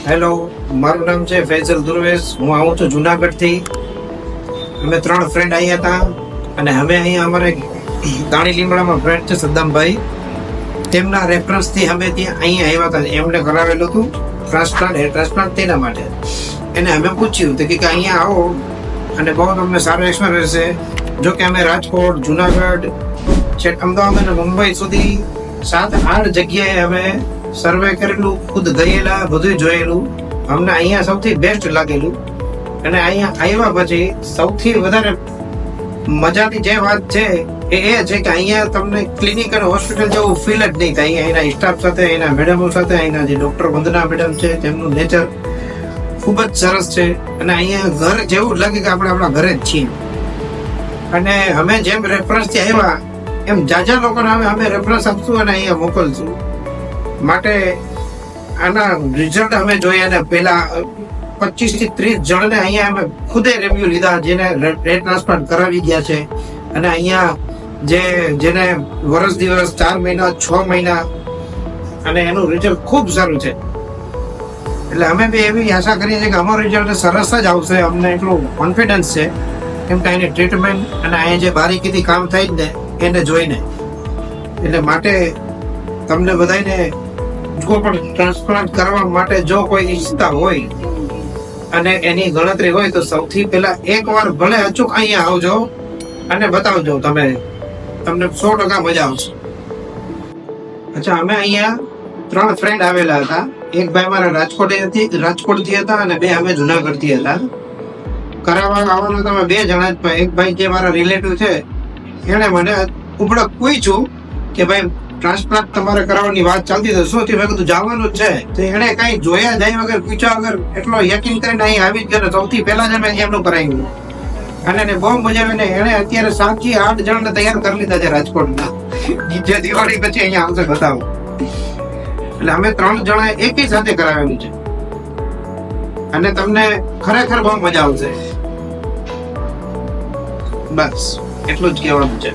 Hello, મારું નામ છે ફૈઝલ દુર્વેશ. હું આવું છું જુનાગઢથી. અમે 3 ફ્રેન્ડ અહીંયા હતા અને અમે અહીંયા અમારે દાણી લીમડામાં ફ્રેન્ડ છે સદ્દામભાઈ. તેમના રેફરન્સથી અમે ત્યાં અહીંયા આવ્યા હતા. એમને કરાવેલું હતું ટ્રાન્સપ્લાન્ટ, હેર ટ્રાન્સપ્લાન્ટ. તેના માટે એને અમે પૂછ્યું કે અહીંયા આવો અને બહુ તમને સારો એક્સપિરિયન્સ છે. જો કે અમે રાજકોટ, જુનાગઢ, અમદાવાદ અને મુંબઈ સુધી 7-8 જગ્યાએ અમે સર્વે કરેલું, ખુદ ગયેલા, બધું જોયેલું. અમને અહીંયા સૌથી બેસ્ટ લાગેલું. અને અહીંયા આવ્યા પછી સૌથી વધારે મજાની જે વાત છે એ છે કે અહીંયા તમને ક્લિનિક અને હોસ્પિટલ જેવું ફીલ જ નહીં થાય. અહીંયા એના સ્ટાફ સાથે, એના મેડમો સાથે, અહીંના જે ડોક્ટર વંદના મેડમ છે તેમનું નેચર ખૂબ જ સરસ છે. અને અહીંયા ઘર જેવું લાગે કે આપણે આપણા ઘરે જ છીએ. અને અમે જેમ રેફરન્સથી આવ્યા એમ જાજા લોકોને અમે રેફરન્સ આપશું અને અહીંયા મોકલશું. માટે આના રિઝલ્ટ અમે જોયા ને પેલા 25 થી 30 જણને અહીંયા અમે ખુદે રિવ્યુ લીધા જેને હેર ટ્રાન્સપ્લાન્ટ કરાવી ગયા છે. અને અહીંયા જેને વર્ષ દિવસ, 4 મહિના, 6 મહિના, અને એનું રિઝલ્ટ ખૂબ સારું છે. એટલે અમે બી એવી આશા કરીએ છીએ કે અમારું રિઝલ્ટ સરસ જ આવશે. અમને એટલું કોન્ફિડન્સ છે કેમ કે એની ટ્રીટમેન્ટ અને અહીંયા જે બારીકીથી કામ થાય જ ને એને જોઈને. એટલે માટે તમને બધાને જો પણ ટ્રાન્સપ્લાન્ટ કરવા માટે જો કોઈ ઈચ્છતા હોય અને એની ગણતરી હોય તો સૌથી પહેલા એકવાર ભલે અચૂક અહીંયા આવજો અને બતાવજો. તમને 100% મજા આવશે. અચ્છા, અમે અહીંયા 3 ફ્રેન્ડ આવેલા હતા. એક ભાઈ મારા રાજકોટથી હતા અને 2 અમે જુનાગઢથી હતા. કરાવવા આવવાના તમે 2 જણા જ. એક ભાઈ જે મારા રિલેટિવ છે એને મને ઉપડક પૂછ્યું કે ભાઈ ટ્રાન્સપ્લાન્ટ તમારે કરાવવાની વાત ચાલતી તો શું થયું? મેં કીધું જવાનું જ છે. તો એને કઈ જોયા જાય વગર, પૂછ્યા વગર એટલો યકીન કરીને અહીં આવી જ ગયો. સૌથી પહેલા જ અમે એમનું કરાવ્યું અને એને બહુ મજા આવી. ને એને અત્યારે 7 થી 8 જણને તૈયાર કરી લીધા છે રાજકોટના. જે દિવાળી પછી અહીંયા આવશે બતાવો. એટલે અમે 3 જણા એકી સાથે કરાવેલું છે અને તમને ખરેખર બહુ મજા આવશે. બસ એટલું જ કહેવાનું છે.